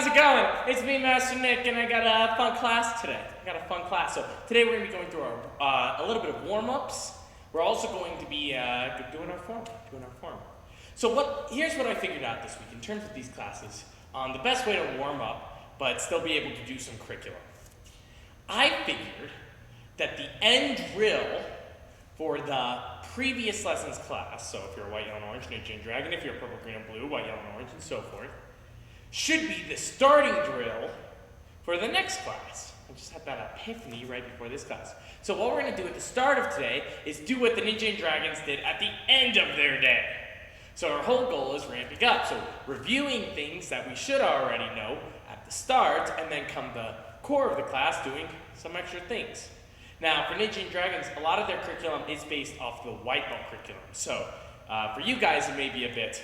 how's it going? It's me, Master Nick, and I got a fun class today. So today we're going to be going through a little bit of warm-ups. We're also going to be doing our form. So here's what I figured out this week in terms of these classes on the best way to warm up, but still be able to do some curriculum. I figured that the end drill for the previous lessons class, so if you're white, yellow, and orange, ninja and dragon, if you're purple, green, and blue, white, yellow, and orange, and so forth, should be the starting drill for the next class. I just had that epiphany right before this class. So what we're going to do at the start of today is do what the ninja and dragons did at the end of their day. So our whole goal is ramping up. So reviewing things that we should already know at the start, and then come the core of the class doing some extra things. Now, for Ninja and Dragons, a lot of their curriculum is based off the white belt curriculum. So for you guys, it may be a bit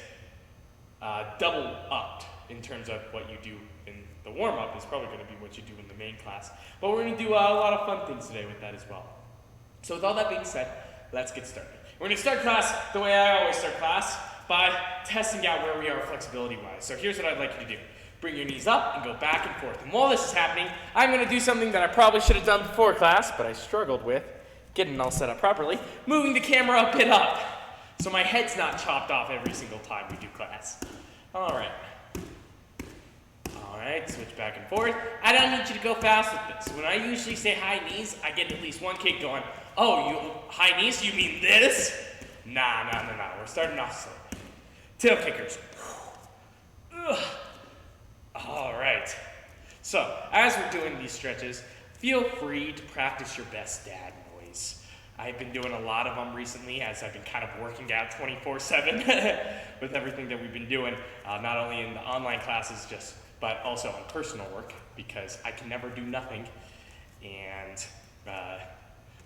double upped in terms of what you do in the warm-up is probably going to be what you do in the main class. But we're going to do a lot of fun things today with that as well. So with all that being said, let's get started. We're going to start class the way I always start class, by testing out where we are flexibility-wise. So here's what I'd like you to do. Bring your knees up and go back and forth. And while this is happening, I'm going to do something that I probably should have done before class, but I struggled with getting all set up properly, moving the camera a bit up, so my head's not chopped off every single time we do class. All right, switch back and forth. I don't need you to go fast with this. When I usually say high knees, I get at least one kid going, oh, you high knees, you mean this? Nah, we're starting off slowly. Tail kickers. Ugh. All right, so as we're doing these stretches, feel free to practice your best dad noise. I've been doing a lot of them recently as I've been kind of working out 24/7 with everything that we've been doing, not only in the online classes, but also on personal work, because I can never do nothing, and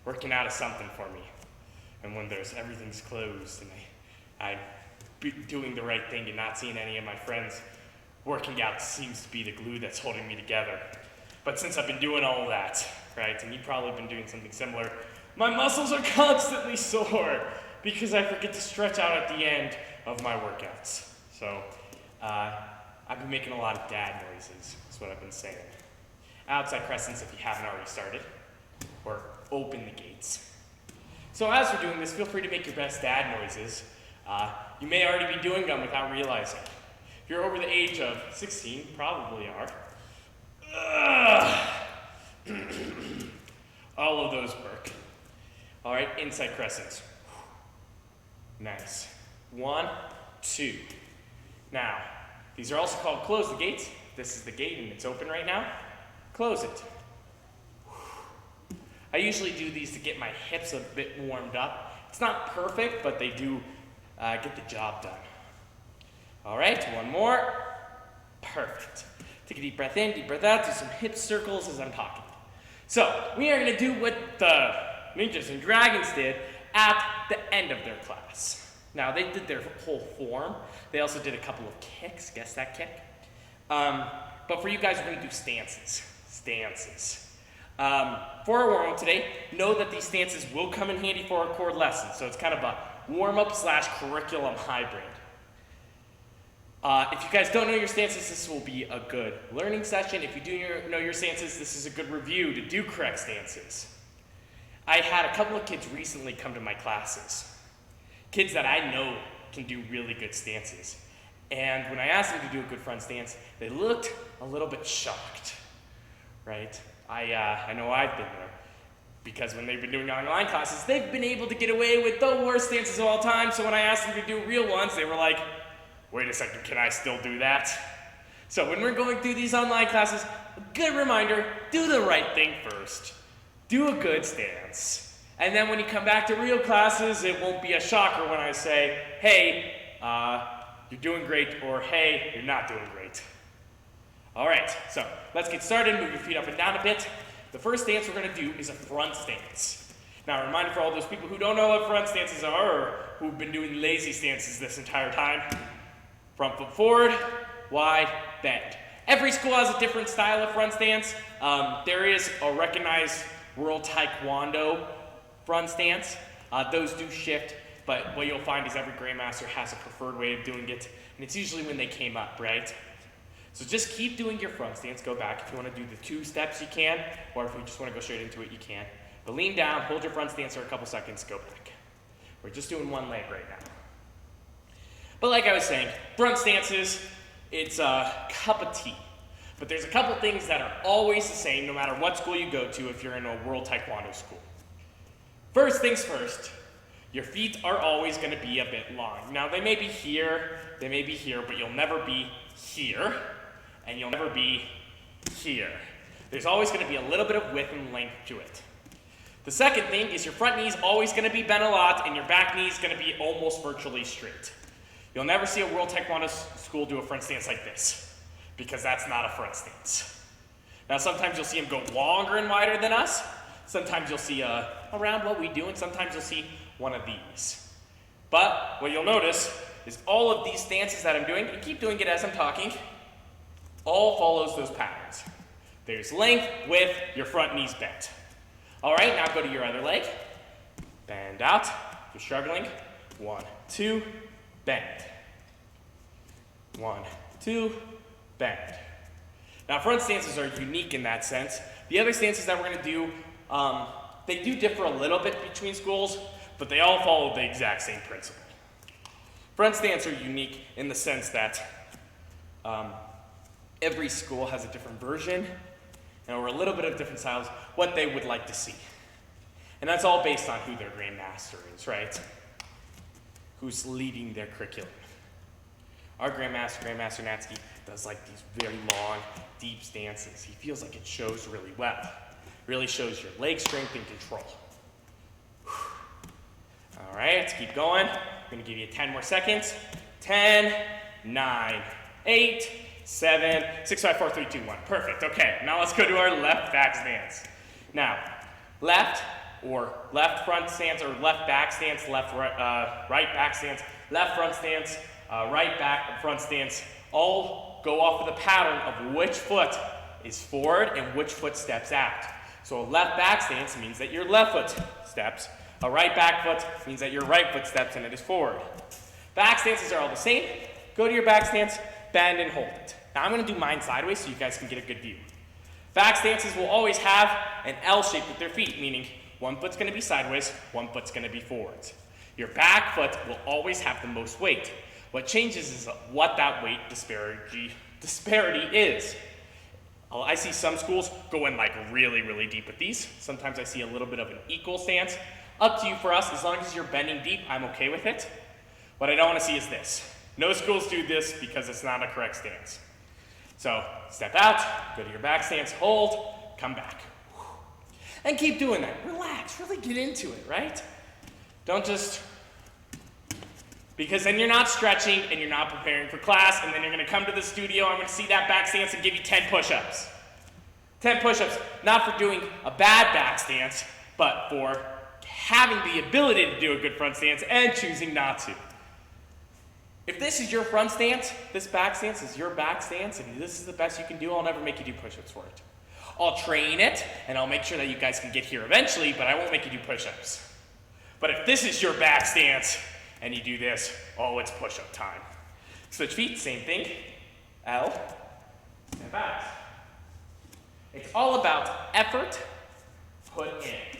working out is something for me. And when everything's closed and I'm doing the right thing and not seeing any of my friends, working out seems to be the glue that's holding me together. But since I've been doing all that, right, and you've probably been doing something similar, my muscles are constantly sore because I forget to stretch out at the end of my workouts. So I've been making a lot of dad noises, is what I've been saying. Outside crescents if you haven't already started, or open the gates. So as we're doing this, feel free to make your best dad noises. You may already be doing them without realizing. If you're over the age of 16, probably are. All of those work. All right, inside crescents. Nice. 1, 2. Now, these are also called close the gates. This is the gate and it's open right now. Close it. I usually do these to get my hips a bit warmed up. It's not perfect, but they do get the job done. All right, one more. Perfect. Take a deep breath in, deep breath out, do some hip circles as I'm talking. So, we are going to do what the ninjas and dragons did at the end of their class. Now, they did their whole form. They also did a couple of kicks. Guess that kick? But for you guys, we're going to do stances. For our warm-up today, know that these stances will come in handy for our core lesson. So it's kind of a warm-up / curriculum hybrid. If you guys don't know your stances, this will be a good learning session. If you do know your stances, this is a good review to do correct stances. I had a couple of kids recently come to my classes. Kids that I know can do really good stances. And when I asked them to do a good front stance, they looked a little bit shocked, right? I know I've been there, because when they've been doing online classes, they've been able to get away with the worst stances of all time. So when I asked them to do real ones, they were like, wait a second, can I still do that? So when we're going through these online classes, a good reminder, do the right thing first. Do a good stance. And then when you come back to real classes, it won't be a shocker when I say, hey, you're doing great, or hey, you're not doing great. All right, so let's get started. Move your feet up and down a bit. The first stance we're going to do is a front stance. Now, a reminder for all those people who don't know what front stances are, or who've been doing lazy stances this entire time. Front foot forward, wide, bend. Every school has a different style of front stance. There is a recognized World TaeKwonDoe front stance. Those do shift, but what you'll find is every grandmaster has a preferred way of doing it, and it's usually when they came up, right? So just keep doing your front stance. Go back. If you want to do the 2 steps, you can. Or if you just want to go straight into it, you can. But lean down, hold your front stance for a couple seconds, go back. We're just doing one leg right now. But like I was saying, front stances, it's a cup of tea. But there's a couple things that are always the same no matter what school you go to if you're in a World Taekwondo school. First things first, your feet are always going to be a bit long. Now they may be here, but you'll never be here, and you'll never be here. There's always going to be a little bit of width and length to it. The second thing is your front knee is always going to be bent a lot, and your back knee is going to be almost virtually straight. You'll never see a World Taekwondo school do a front stance like this, because that's not a front stance. Now sometimes you'll see them go longer and wider than us. Sometimes you'll see around what we do, and sometimes you'll see one of these. But what you'll notice is all of these stances that I'm doing, and keep doing it as I'm talking, all follows those patterns. There's length, width, your front knee's bent. All right, now go to your other leg. Bend out. If you're struggling, 1, 2, bend. 1, 2, bend. Now front stances are unique in that sense. The other stances that we're going to do, they do differ a little bit between schools, but they all follow the exact same principle. Front stance are unique in the sense that every school has a different version or a little bit of different styles, what they would like to see. And that's all based on who their grandmaster is, right? Who's leading their curriculum. Our grandmaster Natsky, does like these very long, deep stances. He feels like it shows really well. Really shows your leg strength and control. All right, let's keep going. I'm gonna give you 10 more seconds. 10, 9, 8, 7, 6, 5, 4, 3, 2, 1. Perfect, okay. Now let's go to our left back stance. Now, left front stance or left back stance, right back stance, left front stance, right back front stance, all go off of the pattern of which foot is forward and which foot steps out. So a left back stance means that your left foot steps. A right back foot means that your right foot steps and it is forward. Back stances are all the same. Go to your back stance, bend and hold it. Now I'm going to do mine sideways so you guys can get a good view. Back stances will always have an L shape with their feet, meaning one foot's going to be sideways, one foot's going to be forwards. Your back foot will always have the most weight. What changes is what that weight disparity is. I see some schools go in like really, really deep with these. Sometimes I see a little bit of an equal stance. Up to you for us, as long as you're bending deep, I'm okay with it. What I don't want to see is this. No schools do this because it's not a correct stance. So step out, go to your back stance, hold, come back. And keep doing that. Relax, really get into it, right? Don't just, because then you're not stretching and you're not preparing for class, and then you're going to come to the studio, I'm going to see that back stance and give you 10 push-ups. 10 push-ups, not for doing a bad back stance, but for having the ability to do a good front stance and choosing not to. If this is your front stance, this back stance is your back stance, and this is the best you can do, I'll never make you do push-ups for it. I'll train it, and I'll make sure that you guys can get here eventually, but I won't make you do push-ups. But if this is your back stance, and you do this, oh, it's push-up time. Switch feet, same thing. L, step out. It's all about effort put in.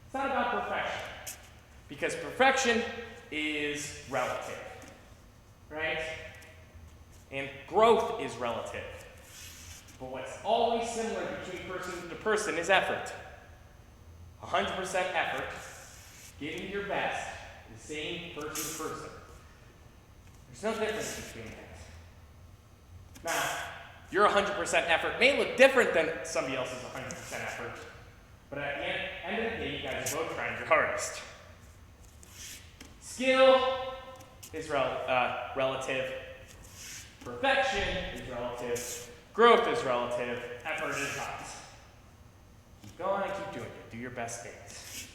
It's not about perfection, because perfection is relative, right? And growth is relative. But what's always similar between person to person is effort. 100% effort, giving your best, the same person to person. There's no difference between that. Now, your 100% effort may look different than somebody else's 100% effort, but at the end of the day, you guys are both trying your hardest. Skill is relative. Perfection is relative. Growth is relative. Effort is not. Keep going, keep doing it. Do your best things.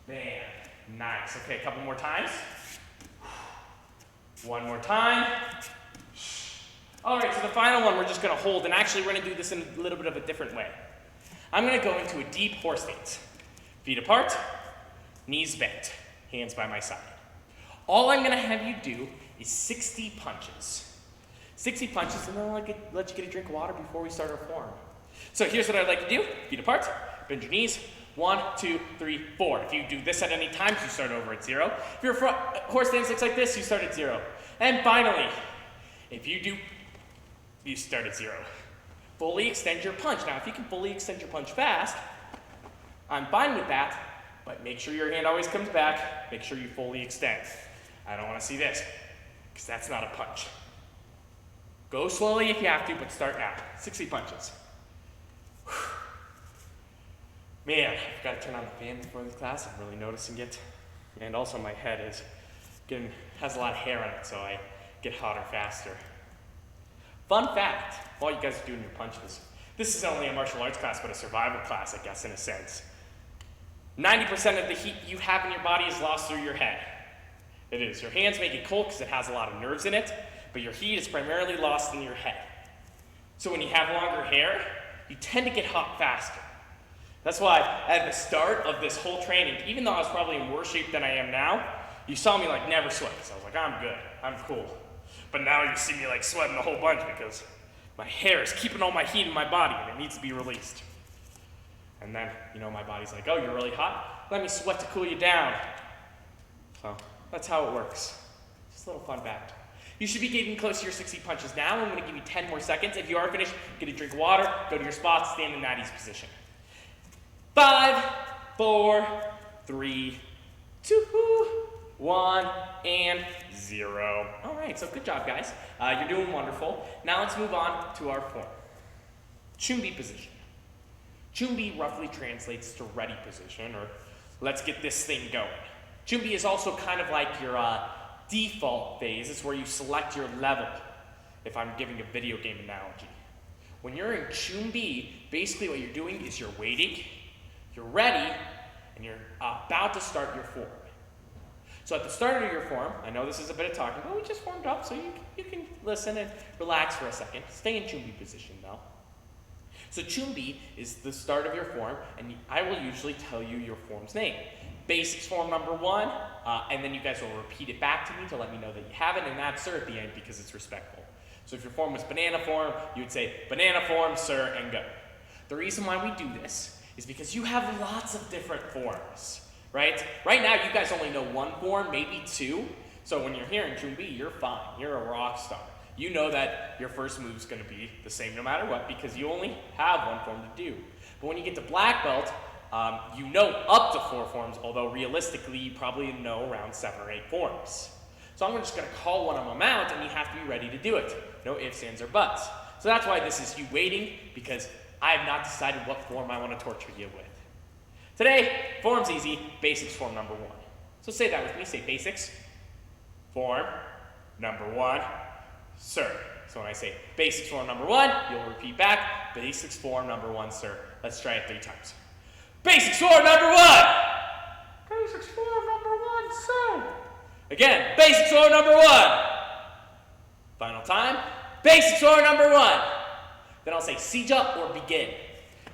Bam. Nice. Okay, a couple more times. One more time. All right, so the final one we're just going to hold, and actually we're going to do this in a little bit of a different way. I'm going to go into a deep horse stance. Feet apart, knees bent, hands by my side. All I'm going to have you do is 60 punches. 60 punches, and then I'll let you get a drink of water before we start our form. So here's what I'd like to do. Feet apart, bend your knees. 1, 2, 3, 4. If you do this at any time, you start over at 0. If your horse stance looks like this, you start at 0. And finally, if you start at 0. Fully extend your punch. Now, if you can fully extend your punch fast, I'm fine with that, but make sure your hand always comes back. Make sure you fully extend. I don't want to see this, because that's not a punch. Go slowly if you have to, but start now. 60 punches. Man, I've got to turn on the fan before this class. I'm really noticing it. And also my head has a lot of hair on it, so I get hotter faster. Fun fact, while you guys are doing your punches, this is only a martial arts class, but a survival class, I guess, in a sense. 90% of the heat you have in your body is lost through your head. It is. Your hands make it cold because it has a lot of nerves in it, but your heat is primarily lost in your head. So when you have longer hair, you tend to get hot faster. That's why at the start of this whole training, even though I was probably in worse shape than I am now, you saw me like never sweat. So I was like, I'm good, I'm cool. But now you see me like sweating a whole bunch because my hair is keeping all my heat in my body and it needs to be released. And then, my body's like, oh, you're really hot? Let me sweat to cool you down. So that's how it works. Just a little fun fact. You should be getting close to your 60 punches now. I'm gonna give you 10 more seconds. If you are finished, get a drink of water, go to your spot, stand in that ease position. 5, 4, 3, 2, 1, and 0. All right, so good job, guys. You're doing wonderful. Now let's move on to our form. Chumbi position. Chumbi roughly translates to ready position, or let's get this thing going. Chumbi is also kind of like your default phase. It's where you select your level, if I'm giving a video game analogy. When you're in Chumbi, basically what you're doing is you're waiting, you're ready, and you're about to start your form. So at the start of your form, I know this is a bit of talking, but we just warmed up, so you can listen and relax for a second. Stay in Chumbi position though. So Chumbi is the start of your form, and I will usually tell you your form's name. Basics form number 1, and then you guys will repeat it back to me to let me know that you have it, and add sir at the end because it's respectful. So if your form was banana form, you would say banana form, sir, and go. The reason why we do this is because you have lots of different forms, right? Right now, you guys only know 1 form, maybe 2. So when you're here in Chumbi, you're fine. You're a rock star. You know that your first move is going to be the same no matter what because you only have 1 form to do. But when you get to black belt, you know up to 4 forms, although realistically you probably know around 7 or 8 forms. So I'm just going to call one of them out, and you have to be ready to do it. No ifs, ands, or buts. So that's why this is you waiting, because I have not decided what form I want to torture you with. Today, form's easy, basics form number 1. So say that with me, say basics, form number 1, sir. So when I say basics form number 1, you'll repeat back, basics form number 1, sir. Let's try it 3 times. Basics form number 1! Basics form number 1, sir. Again, basics form number 1. Final time, basics form number 1. Then I'll say sija or begin.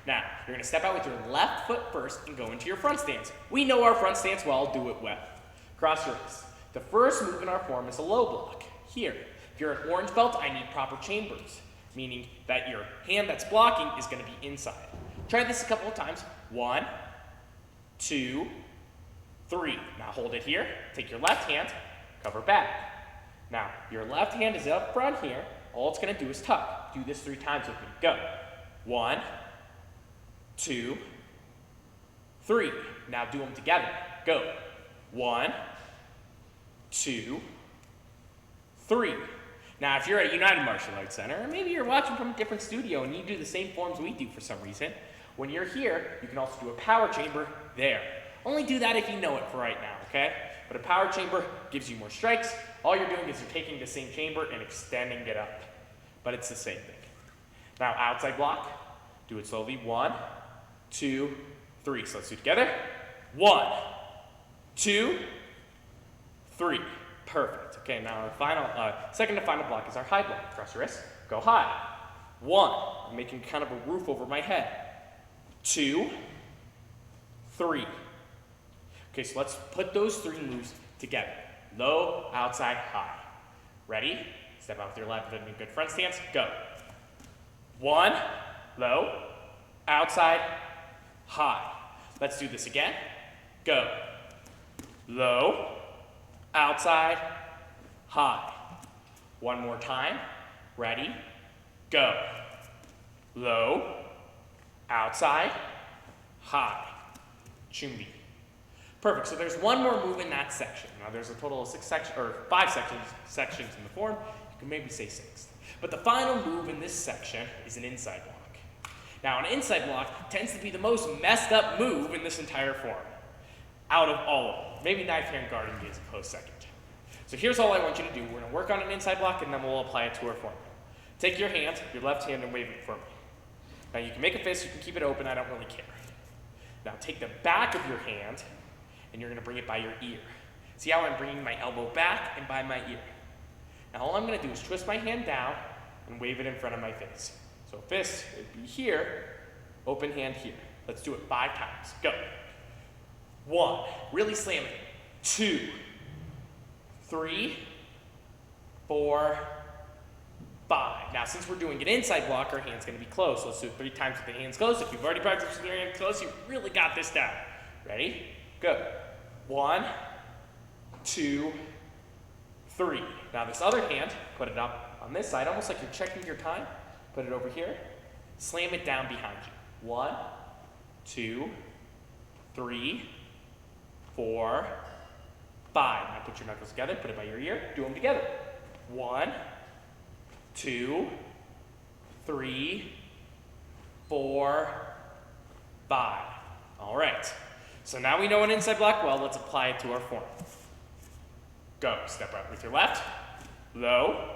Now, you're going to step out with your left foot first and go into your front stance. We know our front stance well, do it well. Cross your wrists. The first move in our form is a low block, here. If you're an orange belt, I need proper chambers, meaning that your hand that's blocking is going to be inside. Try this a couple of times. 1, 2, 3. Now hold it here. Take your left hand, cover back. Now, your left hand is up front here. All it's going to do is tuck. Do this 3 times with me. Go. 1, 2, 3. Now do them together. Go. 1, 2, 3. Now, if you're at United Martial Arts Center, or maybe you're watching from a different studio and you do the same forms we do for some reason, when you're here, you can also do a power chamber there. Only do that if you know it for right now, okay? But a power chamber gives you more strikes. All you're doing is you're taking the same chamber and extending it up. But it's the same thing. Now, outside block, do it slowly. 1, 2, 3. So let's do it together. 1, 2, 3. Perfect. Okay, now our final, second to final block is our high block. Cross your wrists, go high. 1, I'm making kind of a roof over my head. 2, 3. Okay, so let's put those 3 moves together. Low, outside, high. Ready, Step out with your left foot in a good front stance. Go. 1, low, outside, high. Let's do this again. Go. Low, outside, high. One more time. Ready? Go. Low, outside, high. Chumbi. Perfect. So there's one more move in that section. Now there's a total of 5 sections in the form. You can maybe say 6. But the final move in this section is an inside block. Now, an inside block tends to be the most messed up move in this entire form, out of all of them. Maybe knife hand guarding is a close second. So here's all I want you to do. We're going to work on an inside block, and then we'll apply it to our form. Take your hand, your left hand, and wave it for me. Now, you can make a fist. You can keep it open. I don't really care. Now, take the back of your hand, and you're going to bring it by your ear. See how I'm bringing my elbow back and by my ear? Now, all I'm going to do is twist my hand down and wave it in front of my face. So fist would be here, open hand here. Let's do it 5 times. Go. 1, really slam it. 2, 3, 4, 5. Now, since we're doing an inside block, our hand's going to be closed. So let's do it 3 times with the hands closed. If you've already practiced with your hands closed, you really got this down. Ready? Go. 1, 2, 3. Now this other hand, put it up on this side, almost like you're checking your time. Put it over here. Slam it down behind you. 1, 2, 3, 4, 5. Now put your knuckles together, put it by your ear, do them together. 1, 2, 3, 4, 5. All right. So now we know an inside block well. Let's apply it to our form. Go. Step out with your left. Low,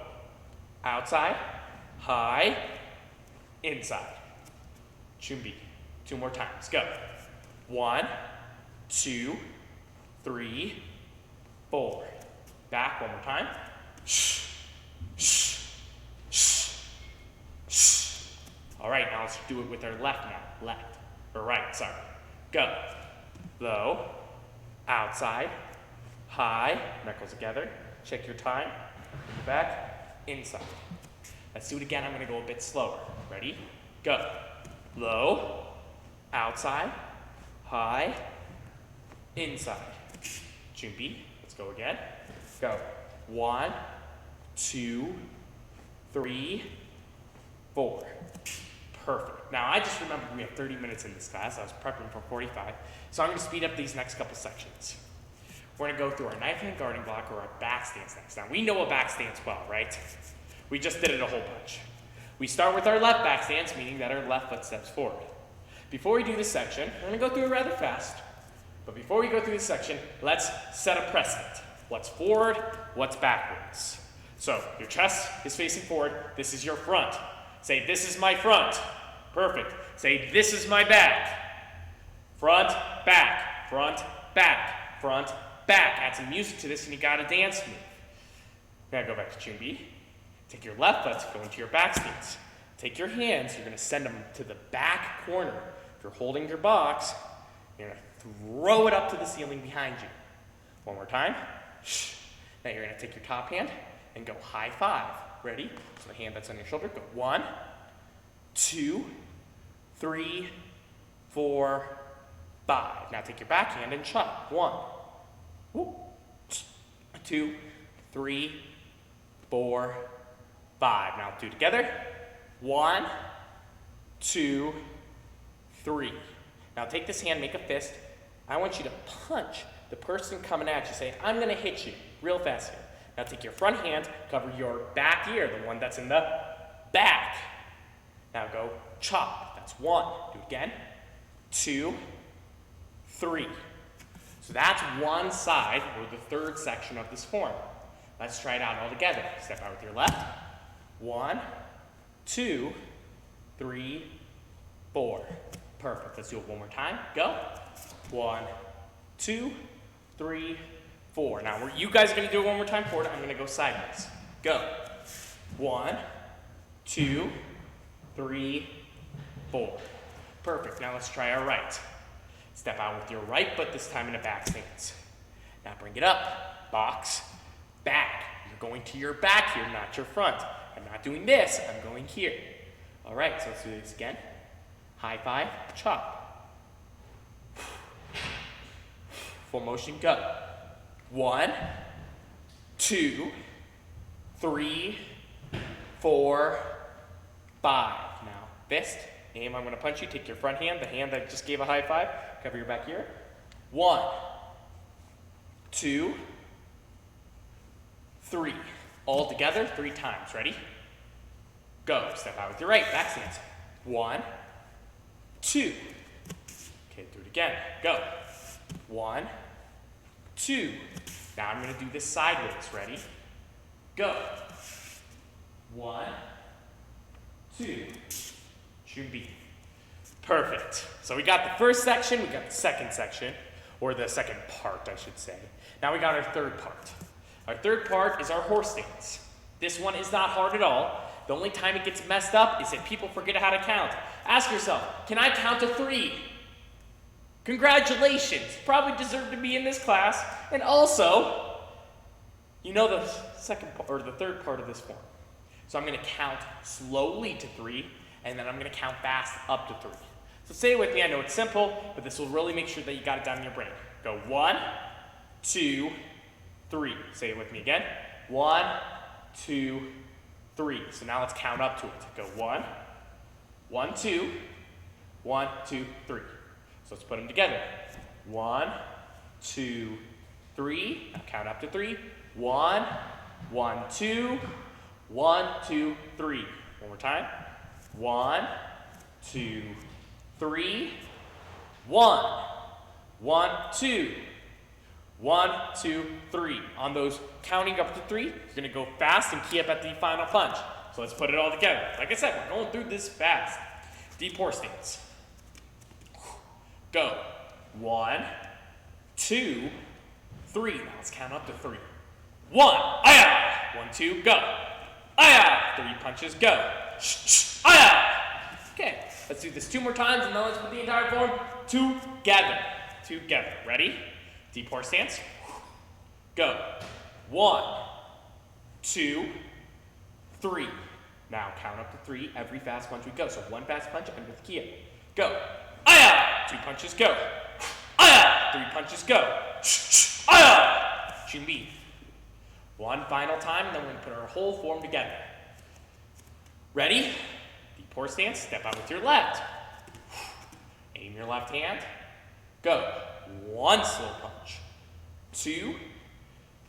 outside, high, inside. Chumbi. 2 more times. Go. 1, 2, 3, 4. Back 1 more time. Shh, shh, shh, shh. All right, now let's do it with our left now. Left, or right, sorry. Go. Low, outside, high, knuckles together. Check your time. Back, inside. Let's do it again. I'm going to go a bit slower. Ready? Go. Low, outside, high, inside. Chumbi. Let's go again. Go. 1, 2, 3, 4. Perfect. Now, I just remembered we have 30 minutes in this class. I was prepping for 45. So I'm going to speed up these next couple sections. We're going to go through our knife hand guarding block or our back stance next. Now, we know a back stance well, right? We just did it a whole bunch. We start with our left back stance, meaning that our left foot steps forward. Before we do this section, we're going to go through it rather fast. But before we go through this section, let's set a precedent. What's forward, what's backwards. So, your chest is facing forward. This is your front. Say, this is my front. Perfect. Say, this is my back. Front, back, front, back, front, back. Add some music to this and you got a dance move. Now go back to Chumbi. Take your left foot, go into your back stance. Take your hands, you're going to send them to the back corner. If you're holding your box, you're going to throw it up to the ceiling behind you. One more time. Now you're going to take your top hand and go high 5. Ready? So the hand that's on your shoulder, go 1, 2, 3, 4, 5. Now take your back hand and chop. 1, 2, 3, 4, 5. Now do it together. 1, 2, 3. Now take this hand, make a fist. I want you to punch the person coming at you. Say, I'm going to hit you real fast here. Now take your front hand, cover your back ear, the one that's in the back. Now go chop. That's 1. Do it again. 2, 3. So that's one side, or the third section of this form. Let's try it out all together. Step out with your left. 1, 2, 3, 4. Perfect. Let's do it one more time. Go. 1, 2, 3, 4. Now, you guys are going to do it one more time forward. I'm going to go sideways. Go. 1, 2, 3, 4. Perfect. Now let's try our right. Step out with your right foot, this time in a back stance. Now bring it up. Box. Back. Your going to your back here, not your front. I'm not doing this, I'm going here. All right, so let's do this again. High five, chop. Full motion, go. 1, 2, 3, 4, 5. Now, fist, aim, I'm gonna punch you. Take your front hand, the hand that just gave a high five, cover your back here. 1, 2, 3. All together, 3 times. Ready? Go. Step out with your right, back stance. 1, 2. Okay, do it again. Go. 1, 2. Now I'm going to do this sideways. Ready? Go. 1, 2. Junbi. Perfect. So we got the first section, we got the second section, or the second part, I should say. Now we got our third part. Our third part is our horse stance. This one is not hard at all. The only time it gets messed up is if people forget how to count. Ask yourself, can I count to 3? Congratulations, probably deserve to be in this class. And also, you know the third part of this form. So I'm going to count slowly to 3, and then I'm going to count fast up to 3. So say it with me. I know it's simple, but this will really make sure that you got it down in your brain. Go 1, 2, 3. Say it with me again. 1, 2, 3. So now let's count up to it. Go 1, 1, 2, 1, 2, 3. So let's put them together. 1, 2, 3. Now count up to 3. 1, 1, 2, 1, 2, 3. One more time. 1, 2, 3. 1, 1, 2. 1, 2, 3. On those counting up to 3, you're going to go fast and key up at the final punch. So let's put it all together. Like I said, we're going through this fast. Deep horse stance. Go. 1, 2, 3. Now let's count up to 3. 1, aya. 1, 2, go. Aya. 3 punches, go. Aya. Okay, let's do this 2 more times, and then let's put the entire form together. Together. Ready? Deep horse stance. Go. 1, 2, 3. Now count up to 3 every fast punch we go. So 1 fast punch under the key up. Go. Aya! 2 punches, go. Aya! 3 punches, go. Aya! Junbi. 1 final time, and then we're going to put our whole form together. Ready? Deep horse stance. Step out with your left. Aim your left hand. Go. 1 slow punch. 2,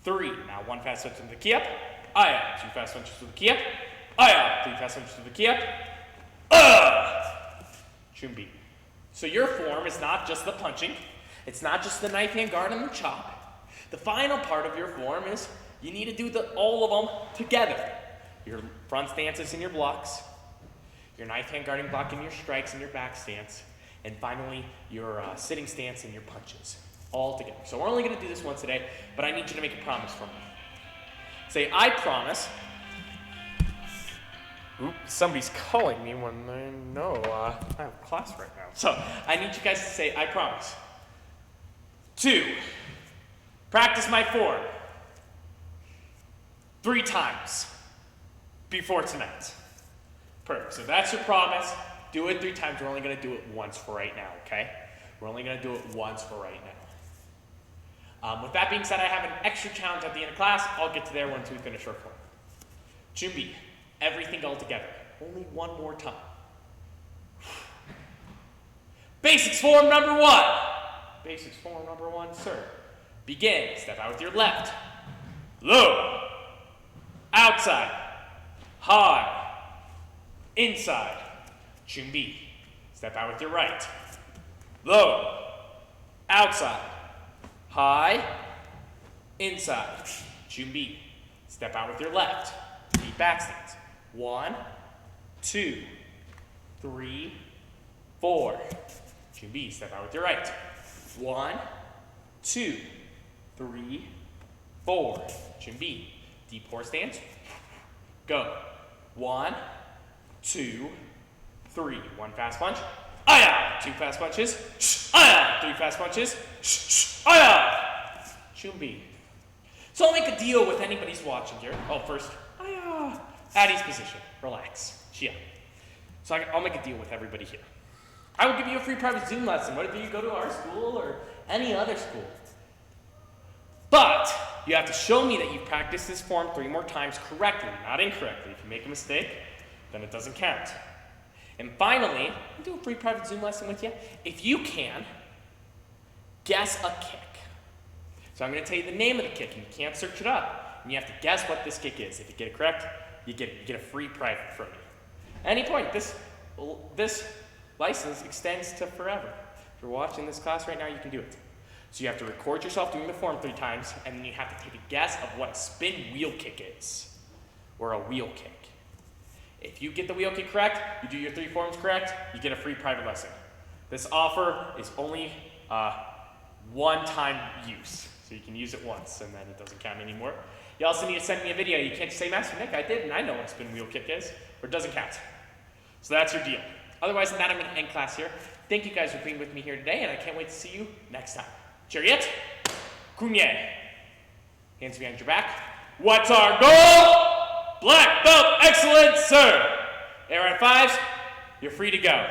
3. Now 1 fast punch to the key up. Aya. 2 fast punches to the key up. Aya. 3 fast punches to the key up. Junbi. So your form is not just the punching. It's not just the knife hand guard and the chop. The final part of your form is you need to do all of them together. Your front stances and your blocks. Your knife hand guarding block and your strikes and your back stance. And finally, your sitting stance and your punches, all together. So we're only going to do this once today, but I need you to make a promise for me. Say, I promise. Oops, somebody's calling me when I know I have class right now. So I need you guys to say, I promise. 2, practice my form 3 times before tonight. Perfect. So that's your promise. Do it 3 times. We're only going to do it once for right now, okay? We're only going to do it once for right now. With that being said, I have an extra challenge at the end of class. I'll get to there once we finish our form. Junbi, everything all together. Only 1 more time. Basics form number 1. Basics form number 1, sir. Begin. Step out with your left. Low. Outside. High. Inside. Junbi. Step out with your right. Low. Outside. High. Inside. Junbi. Step out with your left. Deep back stance. 1, 2, 3, 4. Junbi. Step out with your right. 1, 2, 3, 4. Junbi. Deep horse stance. Go. 1, 2, 3. 1 fast punch. Aya! 2 fast punches. Aya! 3 fast punches. Aya! Junbi. So So I'll make a deal with anybody who's watching here. Oh, first, Addie's position. Relax. Chill. So I'll make a deal with everybody here. I will give you a free private Zoom lesson, whether you go to our school or any other school. But you have to show me that you've practiced this form 3 more times correctly, not incorrectly. If you make a mistake, then it doesn't count. And finally, I'll do a free private Zoom lesson with you. If you can, guess a kick. So I'm going to tell you the name of the kick, and you can't search it up. And you have to guess what this kick is. If you get it correct, you get a free private from me. At any point, this license extends to forever. If you're watching this class right now, you can do it. So you have to record yourself doing the form 3 times, and then you have to take a guess of what a spin wheel kick is, or a wheel kick. If you get the wheel kick correct, you do your 3 forms correct, you get a free private lesson. This offer is only one-time use, so you can use it once, and then it doesn't count anymore. You also need to send me a video. You can't just say, Master Nick, I did, and I know what a spin wheel kick is, or it doesn't count. So that's your deal. Otherwise than that, I'm going to end class here. Thank you guys for being with me here today, and I can't wait to see you next time. Chariot, Kunye. Hands behind your back. What's our goal? Black belt excellence, sir. Air at 5s, you're free to go.